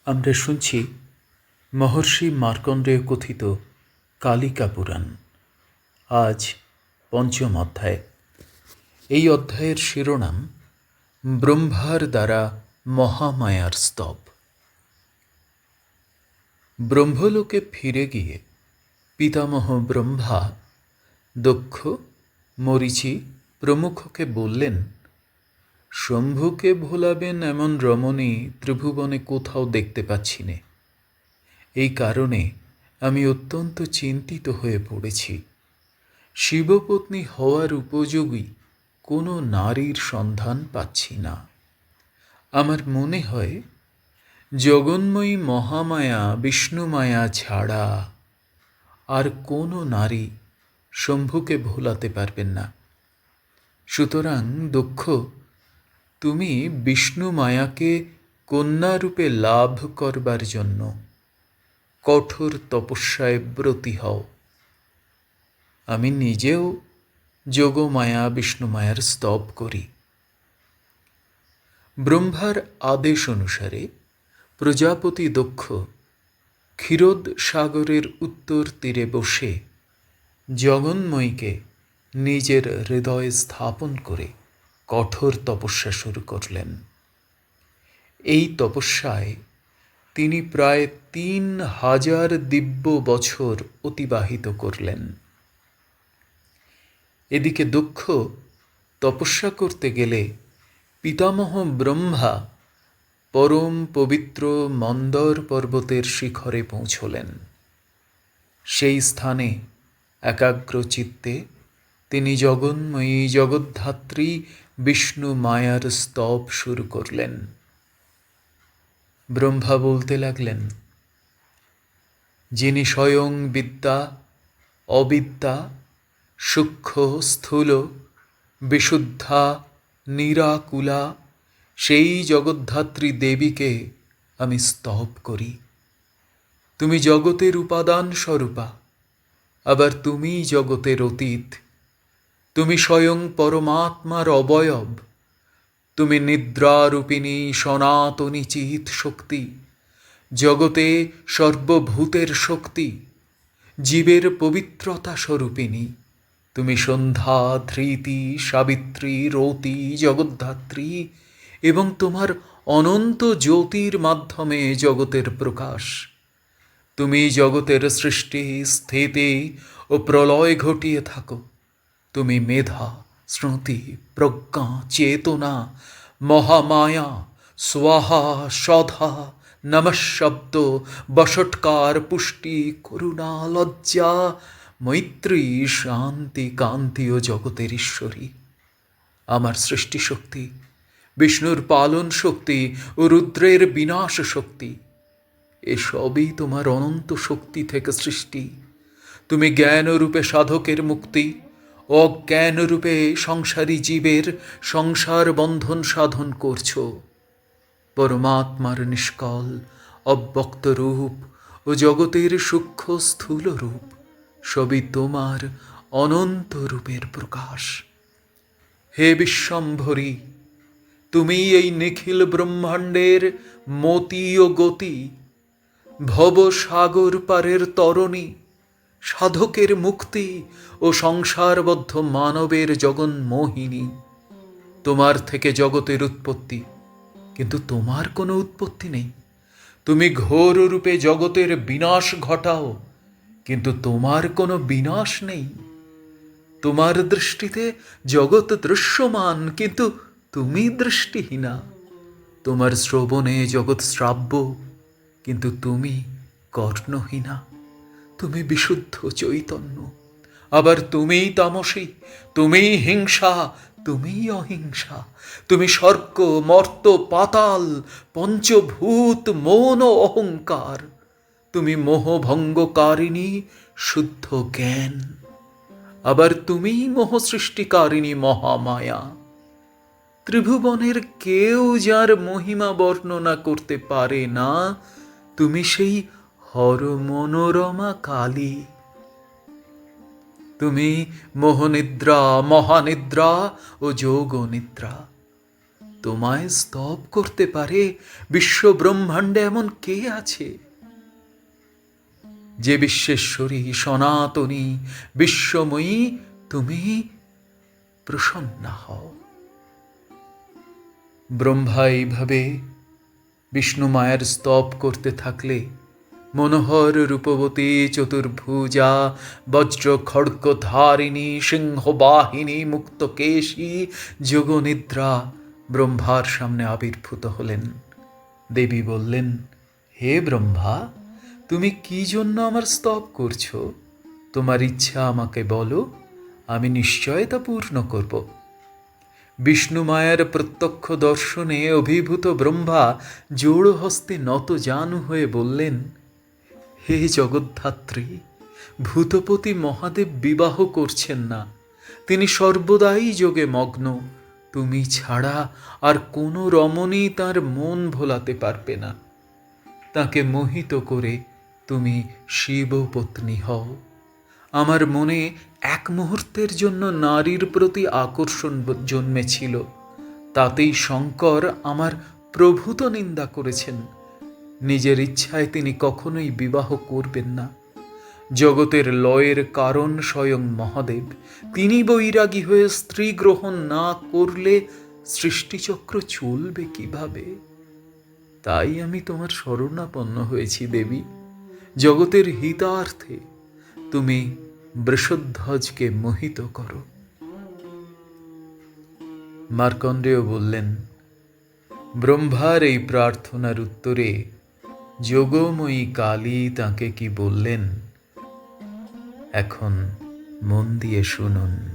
আমরা শুনছি মহর্ষি মার্কণ্ডেয় কথিত কালিকা পুরাণ। আজ পঞ্চম অধ্যায়। এই অধ্যায়ের শিরোনাম ব্রহ্মার দ্বারা মহামায়ার স্তব। ব্রহ্মলোকে ফিরে গিয়ে পিতামহ ব্রহ্মা দক্ষ, মরীচি প্রমুখকে বললেন, শম্ভুকে ভোলাবেন এমন রমণী ত্রিভুবনে কোথাও দেখতে পাচ্ছি নে। এই কারণে আমি অত্যন্ত চিন্তিত হয়ে পড়েছি। শিবপত্নী হওয়ার উপযোগী কোনো নারীর সন্ধান পাচ্ছি না। আমার মনে হয় জগন্ময়ী মহামায়া বিষ্ণুমায়া ছাড়া আর কোনো নারী শম্ভুকে ভোলাতে পারবেন না। সুতরাং দক্ষ, তুমি বিষ্ণু মায়াকে কন্যারূপে লাভ করবার জন্য কঠোর তপস্যায় ব্রতী হও। আমি নিজেও যোগমায়া বিষ্ণুমায়ার স্তব করি। ব্রহ্মার আদেশ অনুসারে প্রজাপতি দক্ষ ক্ষীরোদ সাগরের উত্তর তীরে বসে জগন্ময়ীকে নিজের হৃদয়ে স্থাপন করে কঠোর তপস্যা শুরু করলেন। এই তপস্যায় তিনি প্রায় ৩,০০০ দিব্য বছর অতিবাহিত করলেন। এদিকে দক্ষ তপস্যা করতে গেলে পিতামহ ব্রহ্মা পরম পবিত্র মন্দর পর্বতের শিখরে পৌঁছলেন। সেই স্থানে একাগ্র চিত্তে তিনি জগন্ময়ী জগদ্ধাত্রী বিষ্ণু মায়ার স্তব শুরু করলেন। ব্রহ্মা বলতে লাগলেন, যিনি স্বয়ং বিদ্যা, অবিদ্যা, সূক্ষ্ম স্থূল, বিশুদ্ধা, নিরাকুলা, সেই জগদ্ধাত্রী দেবীকে আমি স্তব করি। তুমি জগতের উপাদান স্বরূপা, আবার তুমি জগতের অতীত। তুমি স্বয়ং পরমাত্মার অবয়ব। তুমি নিদ্রারূপিণী সনাতনী চিৎ শক্তি, জগতে সর্বভূতের শক্তি, জীবের পবিত্রতা স্বরূপিণী। তুমি সন্ধ্যা, ধৃতি, সাবিত্রী, রতি, জগদ্ধাত্রী এবং তোমার অনন্ত জ্যোতির মাধ্যমে জগতের প্রকাশ। তুমি জগতের সৃষ্টি, স্থিতি ও প্রলয় ঘটিয়ে থাকো। তুমি মেধা, স্মৃতি, প্রজ্ঞা, চেতনা, মহামায়া, স্বাহা, সধা, নমঃশব্দ, বষটকার, পুষ্টি, করুণা, লজ্জা, মৈত্রী, শান্তি, কান্তি ও জগতের ঈশ্বরী। আমার সৃষ্টি শক্তি, বিষ্ণুর পালন শক্তি ও রুদ্রের বিনাশ শক্তি, এসবই তোমার অনন্ত শক্তি থেকে সৃষ্টি। তুমি জ্ঞানরূপে সাধকের মুক্তি, অজ্ঞানরূপে সংসারী জীবের সংসার বন্ধন সাধন করছ। পরমাত্মার নিষ্কল অব্যক্ত রূপ ও জগতের সূক্ষ্ম স্থূল রূপ সবই তোমার অনন্ত রূপের প্রকাশ। হে বিশ্বম্ভরী, তুমি এই নিখিল ব্রহ্মাণ্ডের মতি ও গতি, ভবসাগর পারের তরণী, সাধকের মুক্তি ও সংসারবদ্ধ মানবের জগন্মোহিনী। তোমার থেকে জগতের উৎপত্তি, কিন্তু তোমার কোনো উৎপত্তি নেই। তুমি ঘোর রূপে জগতের বিনাশ ঘটাও, কিন্তু তোমার কোনো বিনাশ নেই। তোমার দৃষ্টিতে জগৎ দৃশ্যমান, কিন্তু তুমি দৃষ্টিহীনা। তোমার শ্রবণে জগৎ শ্রাব্য, কিন্তু তুমি কর্ণহীনা। তুমি বিশুদ্ধ চৈতন্য, আবার তুমিই তামসী, তুমিই হিংসা, তুমিই অহিংসা। তুমি স্বর্গ, মর্ত, পাতাল, পঞ্চভূত, মন ও অহংকার। তুমি মোহভঙ্গকারিণী শুদ্ধ জ্ঞান, আবার তুমিই মোহ সৃষ্টিকারিণী মহামায়া। ত্রিভুবনের কেউ যার মহিমা বর্ণনা করতে পারে না, তুমি সেই হরমনোরমা কালী। তুমি মোহনিদ্রা, মহানিদ্রা ও যোগনিদ্রা। তোমায় স্তব করতে পারে? বিশ্ব ব্রহ্মাণ্ডে এমন কে আছে? যে বিশ্বেশ্বরী, সনাতনী, বিশ্বময়ী, তুমি প্রসন্না হও। ব্রহ্মা এইভাবে বিষ্ণু মায়ের স্তব করতে থাকলে মনোহর রূপবতী, চতুর্ভুজা, বজ্র খড়গ ধারিণী, সিংহবাহিনী, মুক্তকেশী, যোগনিদ্রা ব্রহ্মার সামনে আবির্ভূত হলেন। দেবী বললেন, হে ব্রহ্মা, তুমি কি জন্য আমার স্তব করছো? তোমার ইচ্ছা আমাকে বলো, আমি নিশ্চয় তা পূর্ণ করব। বিষ্ণু মায়ের প্রত্যক্ষ দর্শনে অভিভূত ব্রহ্মা জোড় হস্তে নত জানু হয়ে বললেন, হে জগদ্ধাত্রী, ভূতপতি মহাদেব বিবাহ করছেন না, তিনি সর্বদাই যোগে মগ্ন। তুমি ছাড়া আর কোনো রমণী তার মন ভোলাতে পারবে না। তাকে মোহিত করে তুমি শিবপত্নী হও। আমার মনে এক মুহূর্তের জন্য নারীর প্রতি আকর্ষণ জন্মেছিল, তাতেই শঙ্কর আমার প্রভূত নিন্দা করেছেন। নিজের ইচ্ছায় তিনি কখনোই বিবাহ করবেন না। জগতের লয়ের কারণ স্বয়ং মহাদেব, তিনি বৈরাগী হয়ে স্ত্রী গ্রহণ না করলে সৃষ্টিচক্র চলবে কিভাবে? তাই আমি তোমার শরণাপন্ন হয়েছি দেবী। জগতের হিতার্থে তুমি বৃষধ্বজকে মোহিত করো। মার্কণ্ডেয় বললেন, ব্রহ্মার এই প্রার্থনার উত্তরে যোগময়ী কালী তাঁকে কি বললেন, এখন মন দিয়ে শুনুন।